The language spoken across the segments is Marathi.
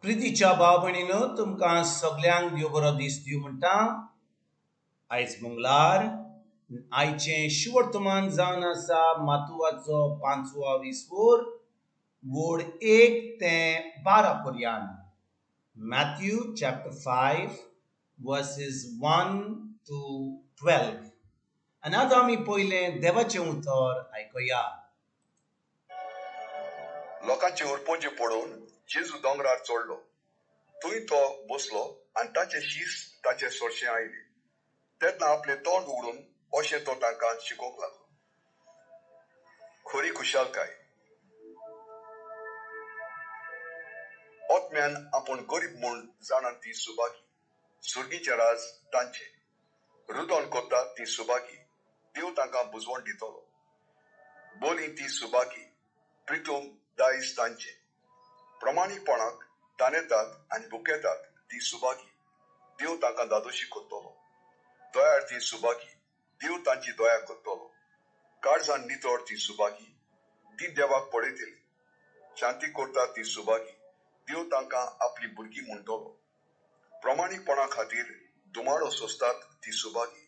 प्रितीच्या भाव भयणीनो तुमकां सगळ्यांक देव बरो दीस दिवं म्हणटा। आयज मंगळार आयचें शिवर्तमान जावन आसा माथुवाचो 5वा विसवोर वोड 1 ते 12 पर्यंत। Mathew chapter 5 verses 1 to 12। आनी आतां आमी पयलें देवाचें उतर आयकुया। लोकांचे उरपोंचे पडून जेजू दोंगरार चडलो। थंय तो बसलो आनी ताचें शीस ताचे सोरशें आयलें। तेन्ना आपलें तोंड उगडून अशें तो तांकां शिकोवंक लागलो। खरी खुशालकाय ओतम्यान आपूण गरीब म्हूण जाणान ती सुभागी। सुर्गीचें राज तांचें। रुदोन कोत्तात ती सुभागी। देव तांकां बुजवण दितलो। बोली ती सुभागी। प्रितूम दायज तांचें। प्रमाणीकपणाक तानेतात आनी भुकेतात ती सुभागी। देव तांकां दादोशी कोत्तलो। दयाळ ती सुभागी। देव तांची दया कोत्तलो। काळजान नितळ ती सुभागी। ती देवाक पळयतली। शांती कोरतात ती सुभागी। देव तांकां आपली भुरगीं म्हणटलो। प्रमाणीकपणा खातीर दुमाळो सोंसतात ती सुभागी।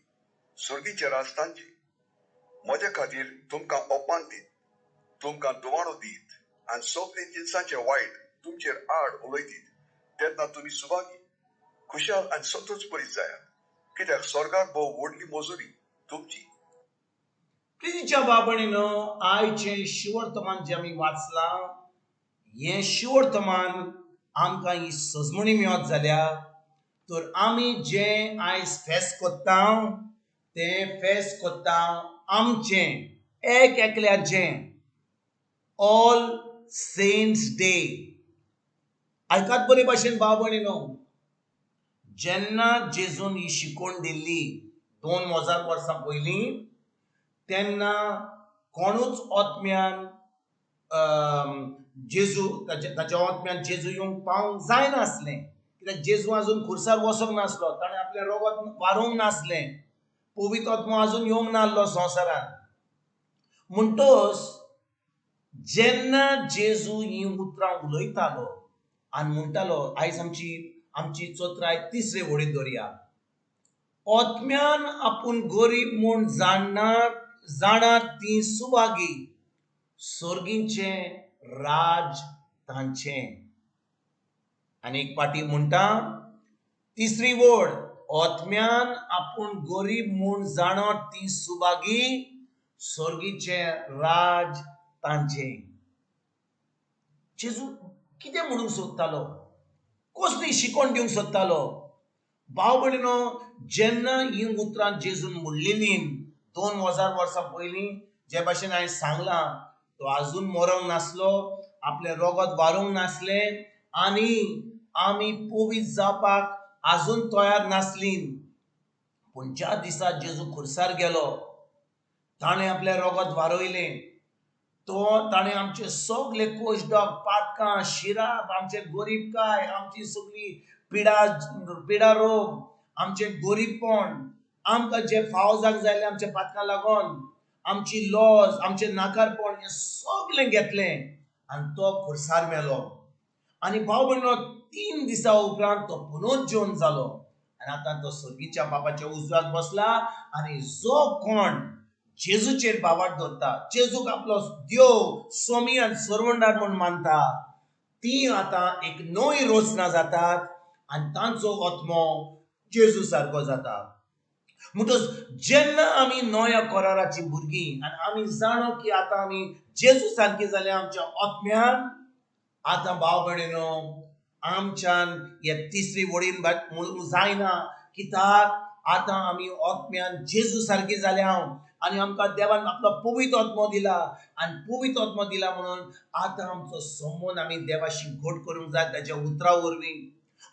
सुर्गीचें राज तांचें। म्हजे खातीर तुमकां अपमान दीत, तुमकां दुमाळो दीत आनी सगळे जिनसाचें वायट तुमचेर आड उलयतीत, तेन्ना तुमी सुभागी, खुशाल आनी सतत बरीत जायात, कित्याक स्वर्गार भोव व्हडली मोजुरी तुमची। प्रितीच्या भाव भयणीनो आयचें शिवर्तमान जें आमी वाचलां हें शिवर्तमान आमकां ही सजमणी मेळत जाल्या तर आमी जें आयज फेस्त कोत्ता तें फेस्त कोत्ता आमचें एक एकल्याचें ऑल सेंट्स डे। आयकात बरे भाशेन भाव भयणीनो, जेन्ना जेजून ही शिकवण दिल्ली 2000 वर्सां पयलीं तेन्ना कोणूच ओतम्यान जेजू ताच्या ओतम्यान जेजू येवंक पावंक जायनासलें, कित्याक जेजू आजून खुर्सार वचोंक नासलो, ताणें आपलें रगत वारोवंक नासलें, पवित्र आत्मो आजून येवंक नासलो संवसारांत। म्हणटच जेन्ना जेजू ही उतरां उलयतालो आनी म्हणटालो, आयज आमची चोत्राय 3रे वडीत धरया, ओतम्यान आपूण गरीब म्हूण जाणात ती सुभागी, सुर्गीचें राज तांचें। आनी एक पाटी म्हणटा 3री वड, ओतम्यान आपूण गरीब म्हूण जाणत ती सुभागी, सुर्गीचें राज तांचें। जेजू कितें म्हणूंक सोदतालो, कसली शिकवण दिवंक सोदतालो? भाव भयणीनो, जेन्ना ही उतरां जेजून म्हणलेलीं 2000 वर्सां पयलीं, जे भाशेन हांवें सांगलां, तो आजून मरोंक नासलो, आपलें रगत वारोवंक नासलें आनी आमी पवित्र जावपाक आजून तयार नासलीं। पूण ज्या दिसा जेजू खुर्सार गेलो, ताणें आपलें रगत वारोयलें, ताणें आमचे सगळे कोश्ट पातकां शिराप, आमचे गरीबकाय, आमची सगळी पिडा रोग, आमचें गरीबपण, आमकां जे फाव जावंक जायलें आमच्या पातकां लागून, आमची लॉस, आमचें नाकारपण, हें सगळें घेतलें आनी तो खुर्सार मेलो। आनी भाव भयणीनो, 3 दिसां उपरांत तो पुनरुज्जीवन जालो आनी आतां तो सुर्गीच्या बापाच्या उजव्यार बसला। आनी जो कोण जेजूचेर बावाट दवरता, जेजूक आपलो देव, स्वामी आनी सर्वंडार म्हूण मानता, ती आतां एक नवी रचना जातात आनी तांचो आत्मो जेजू सारको जाता। म्हणटच जेन्ना आमी नव्या कराराची भुरगीं आनी आमी जाणो की आतां आमी जेजू सारकी जाल्या आमच्या आत्म्यान, आतां भाव भयणीनो आमच्यान हे 3री वडीन जायना, कित्याक आतां आमी आत्म्यान जेजू सारकी जाल्या आनी आमकां देवान आपलो पवित्र आत्मो दिला आनी पवित्र आत्मो दिला म्हणून आतां आमचो संबंद आमी देवाशी घट करूंक जाय ताच्या उतरां वरवीं।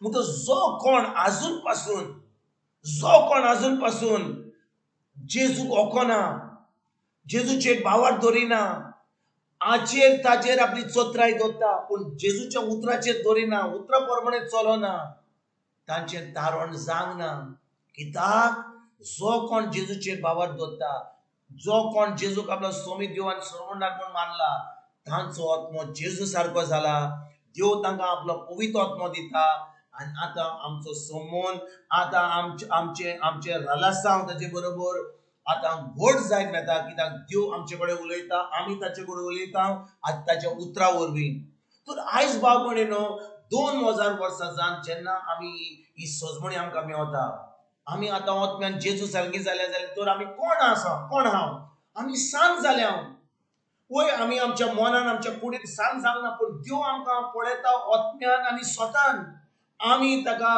म्हणटच जो कोण आजून पासून जेजूक ओखना, जेजूचेर बावाट धरिना, ताचेर आपली चोत्राय दवरता पूण जेजूच्या उतराचेर धरिना, उतरा प्रमाणे चलना, तांचेर तारण जावंक ना। कित्याक जो कोण जेजूचेर बावाट दवरता, जो कोण जेजूक आपलो स्वामी देव आनी सर्वंडार म्हूण मानला, तांचो आत्मो जेजू सारको जाला, देव तांकां आपलो पवित्र आत्मो दिता आनी आतां आमचो संबंद आतां आमचे आमचे रलासांव ताचे बरोबर आतां घट जायत येता कित्याक देव आमचे कडेन उलयता आमी ताचे कडेन उलयता आतां ताच्या उतरा वरवीं तर आयज बाब म्हणून 2000 वर्सां जावन जेन्ना आमी ही सजमणी आमकां मेवता आमी आतां ओतम्यान जेजू सारकी जाल्यार तर आमी कोण आसा कोण हांव आमी सांज जाल्या वय आमी आमच्या मनान आमच्या कुडींत सांग सांगना पूण देव आमकां पळयता ओतम्यान आनी स्वतान आमी ताका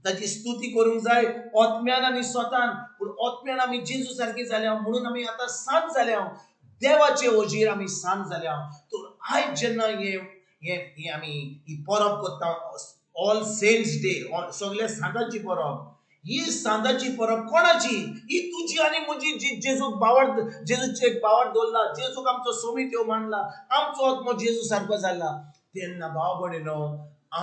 ताची स्तुती करूंक जाय ओतम्यान आनी स्वतान पूण ओतम्यान आमी जेजू सारकी जाल्या म्हणून आमी आतां सांज जाल्या देवाचे ओजीर आमी सांज जाल्या तर आयज जेन्ना हे आमी ही परब करता ऑल सेंट्स डे सगळे सांजाची परब ही सांजाची परब कोणाची ही तुजी आनी म्हजी जी जेजूक बावड जेजूचे बावड दवरला जेजूक आमचो सोमीत ह्यो मानला आमचो आत्मो जेजू सारको जाला तेन्ना भाव भयणीनो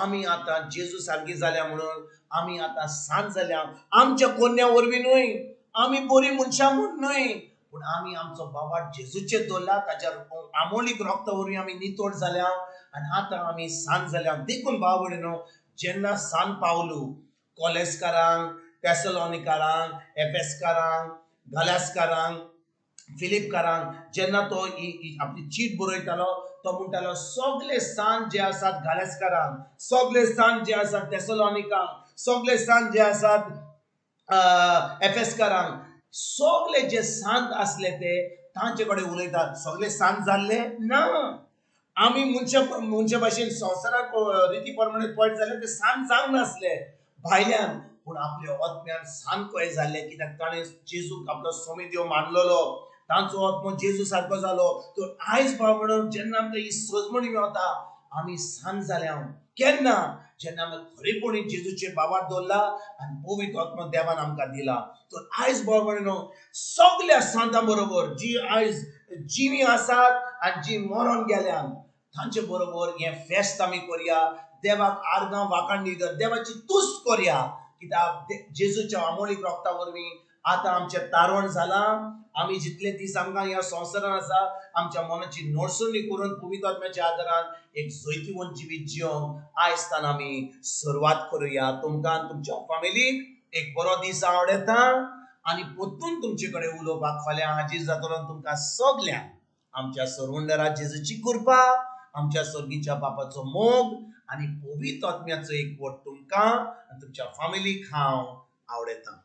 आमी आतां जेजू सारकी जाल्या म्हणून आमी आतां सांज जाल्या आमच्या कोन्या वरवीं न्हय आमी बरी मनशां म्हूण न्हय पूण आमी आमचो बाबाड जेजूचेर दवरला ताच्या आमोलीक रक्ता वरवीं आमी नितोड जाल्या आनी आतां आमी सांज जाल्या देखून भाव भयणीनो जेन्ना सांज पावलू कॉलेस्कारांक थेसलोनिकारांक एफेसकारांक गलास्कारांक फिलिपकारांक जेन्ना तो आपली चीट बरयतालो तो म्हणटालो सगळे सांज जे आसात गलास्कारांक सगळे सांज जे आसात थेसलोनिकांक सगळे सांज जे आसात एफेसकारांक सगळे जे सांत असले ते तांचे कडेन उलयतात सगळे सांज जाल्ले ना आमी मनशा भाशेन संवसाराक रिती प्रमाणे पळयत जाल्यार ते सांज जावंक नासले भायल्यान पूण आपल्या ओतम्यान सांज कळे जाल्ले कित्याक ताणें जेजूक आपलो सोमी देव मानलेलो तांचो आत्मो जेजू सारको जालो तर आयज भाव म्हणून जेन्ना आमकां ही सजमणी मेवता आमी सांज जाल्या केन्ना जेन्ना आमी खरेपणी जेजूचेर बाबार दवरला आनी पवित्र आत्मो देवान आमकां दिला तर आयज भाव म्हणून सगळ्या सांतां बरोबर जी आयज जिवी आसात आनी जी मरोन गेल्यात तांचे बरोबर हे फेस्त आमी करया देवाक आर्गां वाखाण दिता देवाची तुस्त करया कित्याक जेजूच्या अमोलीक रक्ता वरवीं आतां आमचें तारण जालां आमी जितले दीस आमकां ह्या संवसारान आसा आमच्या मनाची नडसुणी करून पवित्र आत्म्याच्या आदारान एक जैतिवंत जिवीत जिवंक आयज तान आमी सुरवात करुया तुमकां तुमच्या फॅमिलीक एक बरो दीस आवडेता आनी परतून तुमचे कडेन उलोवपाक फाल्यां हाजीर जातलो तुमकां सगल्यांक आमच्या सर्वंडरा जेजूची कृपा आमच्या सर्गीच्या बापाचो मोग आनी पवित्र आत्म्याचो एक वट तुमकां आनी तुमच्या फॅमिलीक हांव आवडेता